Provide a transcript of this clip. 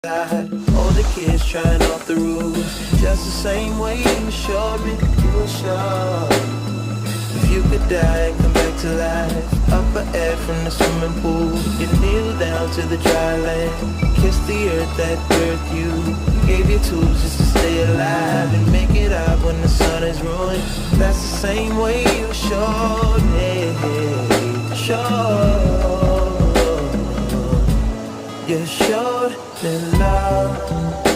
All the kids trying off the roof, just the same way you showed me you were sure. If you could die and come back to life, up ahead from the swimming pool, you kneel down to the dry land, kiss the earth that birthed you, gave you tools just to stay alive and make it out when the sun is ruined. That's the same way you showed me, showed. You showed me love.